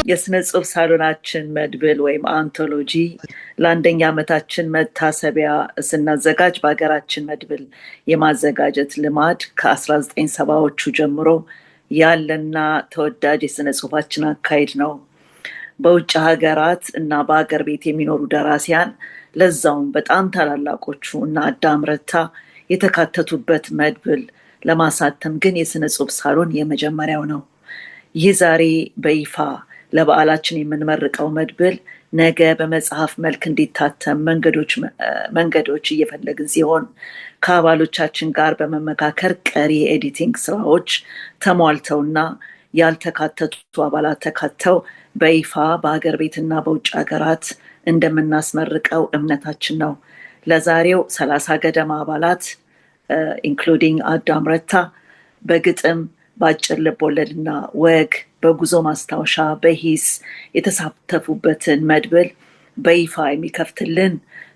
የስነ ጽሁፍ ሳሎናችን መድብል ወይም አንቶሎጂ ለአንደኛ ዓመታችን መታሰቢያ ስናዘጋጅ በሀገራችን መድብል የማዘጋጀት ልማድ ከ1970ዎቹ ጀምሮ ያለና ተወዳጅ የስነ ጽሁፋችን አካሄድ ነው። በውጭ ሀገራት እና በሀገር ቤት የሚኖሩ ደራሲያን ለዛውም በጣም ታላላቆቹ እና አዳም ረታ የተካተቱበት መድብል ለማሳተም ግን የስነ ጽሁፍ ሳሎን የመጀመሪያው ነው። ይህ ዛሬ በይፋ ለበዓላችን የምንመርቀው መድብል ነገ በመጽሐፍ መልክ እንዲታተም መንገዶች እየፈለግን ሲሆን ከአባሎቻችን ጋር በመመካከር ቀሪ የኤዲቲንግ ስራዎች ተሟልተውና ያልተካተቱ አባላት ተካተው በይፋ በሀገር ቤትና በውጭ ሀገራት እንደምናስመርቀው እምነታችን ነው። ለዛሬው 30 ገደማ አባላት ኢንክሉዲንግ አዳም ረታ በግጥም በአጭር ልቦለድና ወግ በጉዞ ማስታወሻ በሂስ የተሳተፉበትን መድብል በይፋ የሚከፍትልን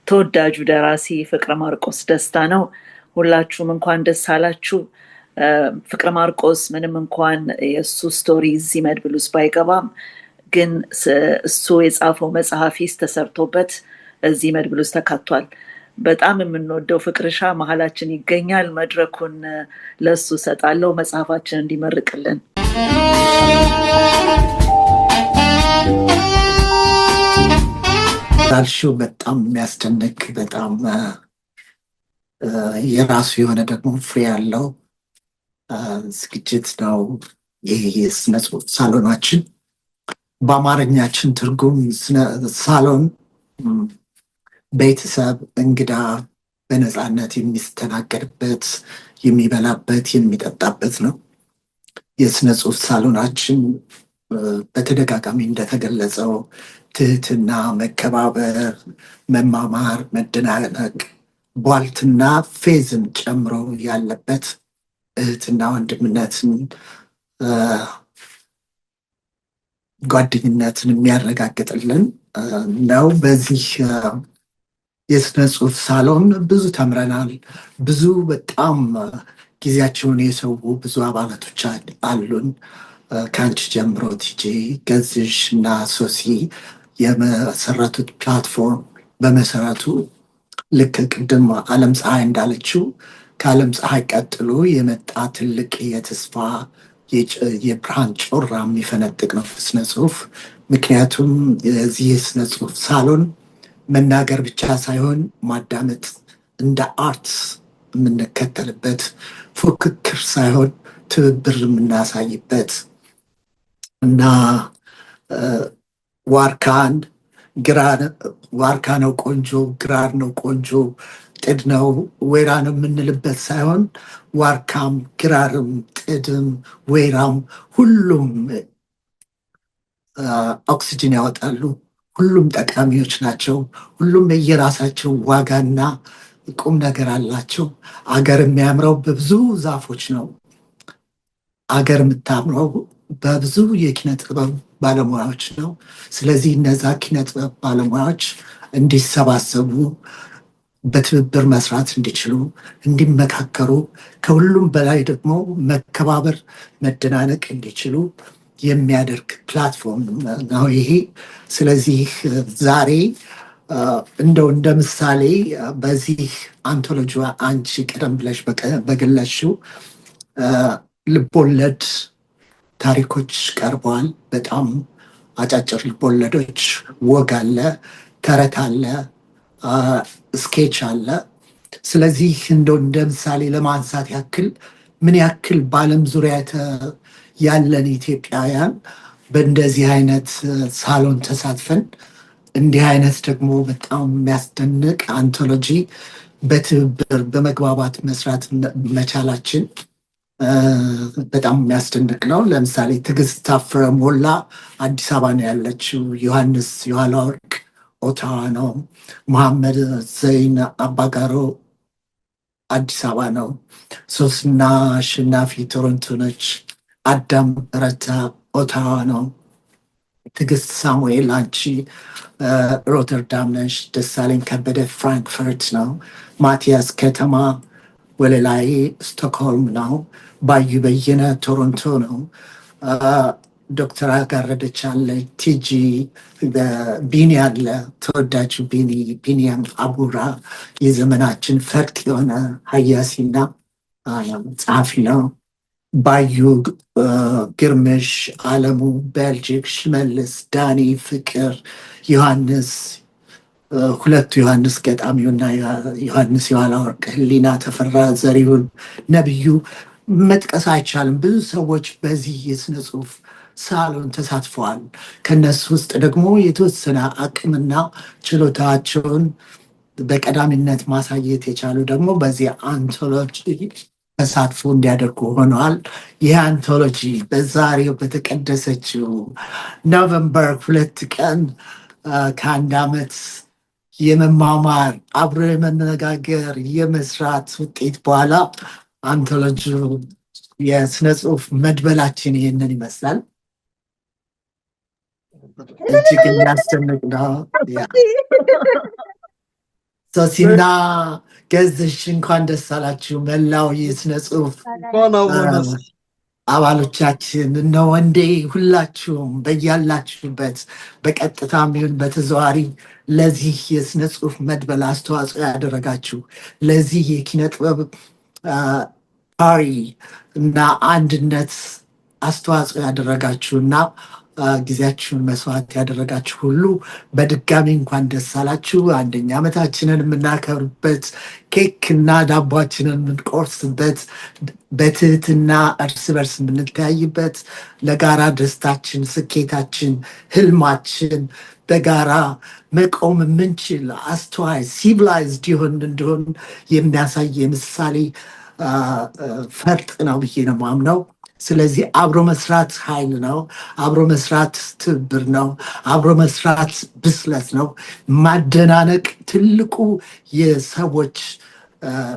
ተወዳጁ ደራሲ ፍቅረ ማርቆስ ደስታ ነው። ሁላችሁም እንኳን ደስ አላችሁ። ፍቅረ ማርቆስ ምንም እንኳን የእሱ ስቶሪ እዚህ መድብል ውስጥ ባይገባም ግን እሱ የጻፈው መጽሐፍ ሂስ ተሰርቶበት እዚህ መድብል ውስጥ ተካቷል። በጣም የምንወደው ፍቅርሻ መሀላችን ይገኛል። መድረኩን ለሱ ሰጣለው መጽሐፋችን እንዲመርቅልን። ዳልሽው በጣም የሚያስደንቅ በጣም የራሱ የሆነ ደግሞ ፍሬ ያለው ዝግጅት ነው። ይህ የስነ ጽሁፍ ሳሎናችን በአማርኛችን ትርጉም ሳሎን ቤተሰብ እንግዳ በነፃነት የሚስተናገድበት የሚበላበት የሚጠጣበት ነው። የስነ ጽሁፍ ሳሎናችን በተደጋጋሚ እንደተገለጸው ትህትና፣ መከባበር፣ መማማር፣ መደናነቅ፣ ቧልትና ፌዝን ጨምሮ ያለበት እህትና ወንድምነትን ጓደኝነትን የሚያረጋግጥልን ነው። በዚህ የስነ ጽሁፍ ሳሎን ብዙ ተምረናል። ብዙ በጣም ጊዜያቸውን የሰው ብዙ አባላቶች አሉን። ከአንቺ ጀምሮ ቲጂ፣ ገዝሽ እና ሶሲ የመሰረቱት ፕላትፎርም በመሰረቱ ልክ ቅድም አለም ፀሐይ እንዳለችው ከአለም ፀሐይ ቀጥሎ የመጣ ትልቅ የተስፋ የብርሃን ጮራ የሚፈነጥቅ ነው ስነ ጽሁፍ። ምክንያቱም የዚህ የስነ ጽሁፍ ሳሎን መናገር ብቻ ሳይሆን ማዳመጥ እንደ አርት የምንከተልበት፣ ፉክክር ሳይሆን ትብብር የምናሳይበት እና ዋርካ ነው ቆንጆ፣ ግራር ነው ቆንጆ፣ ጥድ ነው ወይራ ነው የምንልበት ሳይሆን ዋርካም ግራርም ጥድም ወይራም ሁሉም ኦክሲጅን ያወጣሉ። ሁሉም ጠቃሚዎች ናቸው። ሁሉም የየራሳቸው ዋጋና ቁም ነገር አላቸው። አገር የሚያምረው በብዙ ዛፎች ነው። አገር የምታምረው በብዙ የኪነ ጥበብ ባለሙያዎች ነው። ስለዚህ እነዛ ኪነ ጥበብ ባለሙያዎች እንዲሰባሰቡ፣ በትብብር መስራት እንዲችሉ፣ እንዲመካከሩ፣ ከሁሉም በላይ ደግሞ መከባበር፣ መደናነቅ እንዲችሉ የሚያደርግ ፕላትፎርም ነው ይሄ። ስለዚህ ዛሬ እንደው እንደ ምሳሌ በዚህ አንቶሎጂ አንቺ ቀደም ብለሽ በገለጽሽው ልቦለድ ታሪኮች ቀርበዋል። በጣም አጫጭር ልቦለዶች፣ ወግ አለ፣ ተረት አለ፣ ስኬች አለ። ስለዚህ እንደው እንደ ምሳሌ ለማንሳት ያክል ምን ያክል በዓለም ዙሪያ ያለን ኢትዮጵያውያን በእንደዚህ አይነት ሳሎን ተሳትፈን እንዲህ አይነት ደግሞ በጣም የሚያስደንቅ አንቶሎጂ በትብብር በመግባባት መስራት መቻላችን በጣም የሚያስደንቅ ነው። ለምሳሌ ትዕግስት ታፈረ ሞላ አዲስ አበባ ነው ያለችው። ዮሐንስ የኋላ ወርቅ ኦታዋ ነው። መሐመድ ዘይን አባጋሮ አዲስ አበባ ነው። ሶስና አሸናፊ ቶሮንቶ ነች። አዳም ረታ ኦታዋ ነው። ትዕግስት ሳሙኤል አንቺ ሮተርዳም ነሽ። ደሳለኝ ከበደ ፍራንክፈርት ነው። ማቲያስ ከተማ ወለላይ ስቶክሆልም ነው። ባዩ በየነ ቶሮንቶ ነው። ዶክተር አጋረደች አለ፣ ቲጂ ቢኒ አለ፣ ተወዳጁ ቢኒያም አቡራ የዘመናችን ፈርጥ የሆነ ሀያሲና ጸሐፊ ነው። ባዩ ግርምሽ፣ አለሙ ቤልጂክ፣ ሽመልስ፣ ዳኒ፣ ፍቅር፣ ዮሐንስ ሁለቱ ዮሐንስ ገጣሚውና ዮሐንስ የኋላ ወርቅ፣ ህሊና ተፈራ፣ ዘሪሁን፣ ነብዩ መጥቀስ አይቻልም። ብዙ ሰዎች በዚህ የስነ ጽሁፍ ሳሎን ተሳትፈዋል። ከነሱ ውስጥ ደግሞ የተወሰነ አቅምና ችሎታቸውን በቀዳሚነት ማሳየት የቻሉ ደግሞ በዚህ አንቶሎጂ ተሳትፎ እንዲያደርጉ ሆነዋል። ይህ አንቶሎጂ በዛሬው በተቀደሰችው ኖቨምበር 2 ቀን ከአንድ ዓመት የመማማር አብሮ የመነጋገር የመስራት ውጤት በኋላ አንቶሎጂ የስነ ጽሁፍ መድበላችን ይህንን ይመስላል። እጅግ የሚያስደንቅ ነው። ሶሲና ገዝሽ እንኳን ደስ አላችሁ። መላው የስነ ጽሁፍ አባሎቻችን እነ ወንዴ ሁላችሁም በያላችሁበት በቀጥታም ይሁን በተዘዋሪ ለዚህ የስነ ጽሁፍ መድበል አስተዋጽኦ ያደረጋችሁ ለዚህ የኪነ ጥበብ ፓሪ እና አንድነት አስተዋጽኦ ያደረጋችሁ እና ጊዜያችሁን መስዋዕት ያደረጋችሁ ሁሉ በድጋሚ እንኳን ደስ አላችሁ። 1ኛ ዓመታችንን የምናከብርበት ኬክ እና ዳቧችንን የምንቆርስበት በትህትና እርስ በርስ የምንተያይበት ለጋራ ደስታችን፣ ስኬታችን፣ ህልማችን በጋራ መቆም የምንችል አስተዋይ ሲቪላይዝድ ይሆን እንደሆን የሚያሳይ ምሳሌ ፈርጥ ነው ብዬ ነው የማምነው። ስለዚህ አብሮ መስራት ኃይል ነው። አብሮ መስራት ትብብር ነው። አብሮ መስራት ብስለት ነው። ማደናነቅ ትልቁ የሰዎች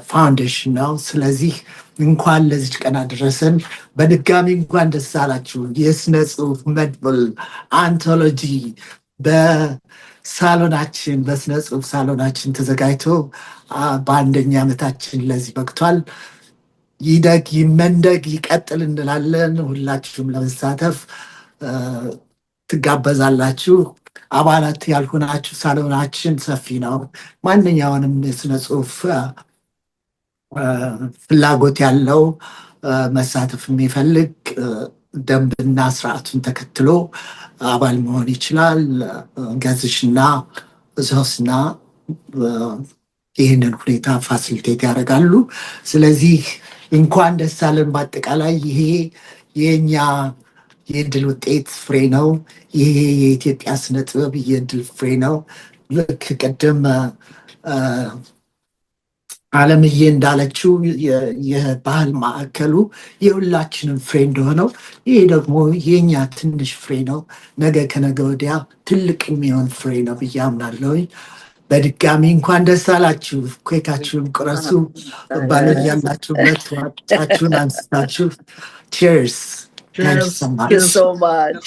ፋውንዴሽን ነው። ስለዚህ እንኳን ለዚች ቀን አደረሰን። በድጋሚ እንኳን ደስ አላችሁ። የስነ ጽሁፍ መድብል አንቶሎጂ በሳሎናችን በስነ ጽሁፍ ሳሎናችን ተዘጋጅቶ በ1ኛ ዓመታችን ለዚህ በቅቷል። ይደግ ይመንደግ ይቀጥል እንላለን። ሁላችሁም ለመሳተፍ ትጋበዛላችሁ። አባላት ያልሆናችሁ ሳሎናችን ሰፊ ነው። ማንኛውንም የስነ ጽሁፍ ፍላጎት ያለው መሳተፍ የሚፈልግ ደንብና ስርዓቱን ተከትሎ አባል መሆን ይችላል። ገዝሽና ሶስና ይህንን ሁኔታ ፋሲሊቴት ያደርጋሉ። ስለዚህ እንኳን ደስ አለን። በአጠቃላይ ይሄ የኛ የድል ውጤት ፍሬ ነው። ይሄ የኢትዮጵያ ስነ ጥበብ የድል ፍሬ ነው። ልክ ቅድም አለምዬ እንዳለችው የባህል ማዕከሉ የሁላችንም ፍሬ እንደሆነው ይሄ ደግሞ የኛ ትንሽ ፍሬ ነው። ነገ ከነገ ወዲያ ትልቅ የሚሆን ፍሬ ነው ብዬ አምናለሁ። በድጋሚ እንኳን ደስ አላችሁ። ኬካችሁን ቁረሱ። ባለ ያላችሁበት ዋጫችሁን አንስታችሁ ቺርስ። Thank you so much.